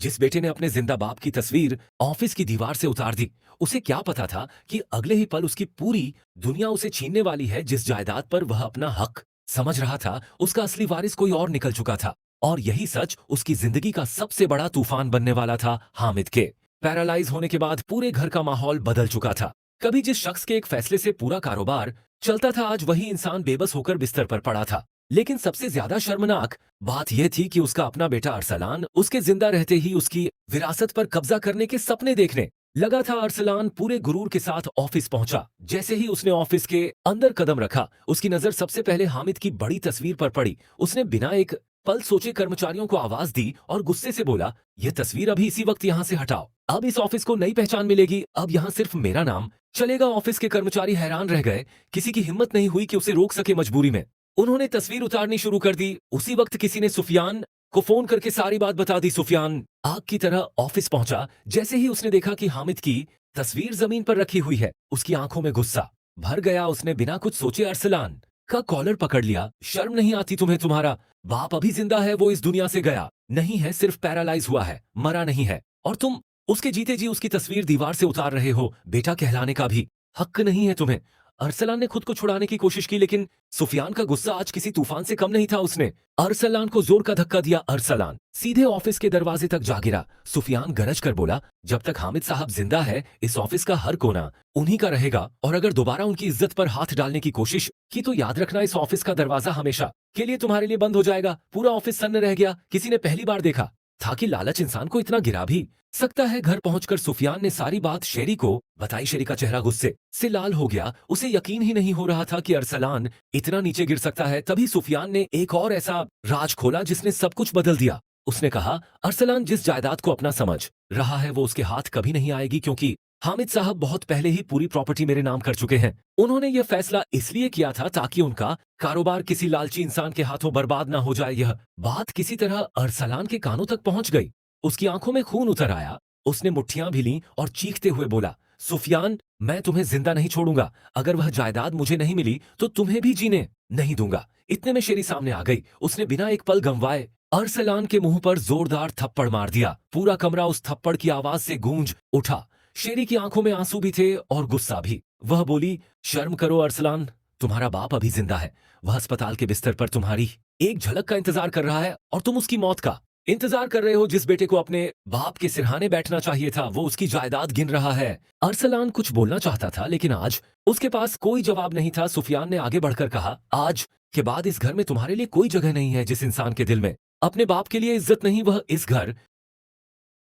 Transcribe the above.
जिस बेटे ने अपने जिंदा बाप की तस्वीर ऑफिस की दीवार से उतार दी, उसे क्या पता था कि अगले ही पल उसकी पूरी दुनिया उसे छीनने वाली है। जिस जायदाद पर वह अपना हक समझ रहा था, उसका असली वारिस कोई और निकल चुका था। और यही सच उसकी जिंदगी का सबसे बड़ा तूफान बनने वाला था। हामिद के पैरालाइज होने के बाद पूरे घर का माहौल बदल चुका था। कभी जिस शख्स के एक फैसले से पूरा कारोबार चलता था, आज वही इंसान बेबस होकर बिस्तर पर पड़ा था। लेकिन सबसे ज्यादा शर्मनाक बात यह थी कि उसका अपना बेटा अरसलान उसके जिंदा रहते ही उसकी विरासत पर कब्जा करने के सपने देखने लगा था। अरसलान पूरे गुरूर के साथ ऑफिस पहुंचा। जैसे ही उसने ऑफिस के अंदर कदम रखा, उसकी नजर सबसे पहले हामिद की बड़ी तस्वीर पर पड़ी। उसने बिना एक पल सोचे कर्मचारियों को आवाज दी और गुस्से से बोला, यह तस्वीर अभी इसी वक्त यहाँ से हटाओ। अब इस ऑफिस को नई पहचान मिलेगी। अब यहाँ सिर्फ मेरा नाम चलेगा। ऑफिस के कर्मचारी हैरान रह गए। किसी की हिम्मत नहीं हुई कि उसे रोक सके। मजबूरी में उन्होंने तस्वीर उतारनी शुरू कर दी। उसी वक्त किसी ने सुफियान को फोन करके सारी बात बता दी। सुफियान आग की तरह ऑफिस पहुंचा। जैसे ही उसने देखा कि हामिद की तस्वीर जमीन पर रखी हुई है, उसकी आंखों में गुस्सा भर गया। उसने बिना कुछ सोचे अरसलान का कॉलर पकड़ लिया। शर्म नहीं आती तुम्हें? तुम्हारा बाप अभी जिंदा है, वो इस दुनिया से गया नहीं है, सिर्फ पैरालाइज हुआ है, मरा नहीं है। और तुम उसके जीते जी उसकी तस्वीर दीवार से उतार रहे हो। बेटा कहलाने का भी हक नहीं है तुम्हें। अरसलान ने खुद को छुड़ाने की कोशिश की, लेकिन सुफियान का गुस्सा आज किसी तूफान से कम नहीं था। उसने अरसलान को जोर का धक्का दिया। अरसलान सीधे ऑफिस के दरवाजे तक जा गिरा। सुफियान गरज कर बोला, जब तक हामिद साहब जिंदा है, इस ऑफिस का हर कोना उन्हीं का रहेगा। और अगर दोबारा उनकी इज्जत पर हाथ डालने की कोशिश की तो याद रखना, इस ऑफिस का दरवाजा हमेशा के लिए तुम्हारे लिए बंद हो जाएगा। पूरा ऑफिस सन्न रह गया। किसी ने पहली बार देखा था कि लालच इंसान को इतना गिरा भी सकता है। घर पहुंचकर सुफियान ने सारी बात शेरी को बताई। शेरी का चेहरा गुस्से से लाल हो गया। उसे यकीन ही नहीं हो रहा था कि अरसलान इतना नीचे गिर सकता है। तभी सुफियान ने एक और ऐसा राज खोला जिसने सब कुछ बदल दिया। उसने कहा, अरसलान जिस जायदाद को अपना समझ रहा है, वो उसके हाथ कभी नहीं आएगी, क्योंकि हामिद साहब बहुत पहले ही पूरी प्रॉपर्टी मेरे नाम कर चुके हैं। उन्होंने यह फैसला इसलिए किया था ताकि उनका कारोबार किसी लालची इंसान के हाथों बर्बाद ना हो जाए। यह बात किसी तरह अरसलान के कानों तक पहुंच गई। उसकी आंखों में खून उतर आया। उसने मुट्ठियां भी लीं और चीखते हुए बोला, सुफियान, मैं तुम्हें जिंदा नहीं छोड़ूंगा। अगर वह जायदाद मुझे नहीं मिली तो तुम्हें भी जीने नहीं दूंगा। इतने में शेरी सामने आ गई। उसने बिना एक पल गंवाए अरसलान के मुंह पर जोरदार थप्पड़ मार दिया। पूरा कमरा उस थप्पड़ की आवाज से गूंज उठा। शेरी की आंखों में आंसू भी थे और गुस्सा भी। वह बोली, शर्म करो अरसलान, तुम्हारा बाप अभी जिंदा है। वह अस्पताल के बिस्तर पर तुम्हारी एक झलक का इंतजार कर रहा है और तुम उसकी मौत का इंतजार कर रहे हो। जिस बेटे को अपने बाप के सिरहाने बैठना चाहिए था, वो उसकी जायदाद गिन रहा है। अरसलान कुछ बोलना चाहता था, लेकिन आज उसके पास कोई जवाब नहीं था। सुफियान ने आगे बढ़कर कहा, आज के बाद इस घर में तुम्हारे लिए कोई जगह नहीं है। जिस इंसान के दिल में अपने बाप के लिए इज्जत नहीं, वह इस घर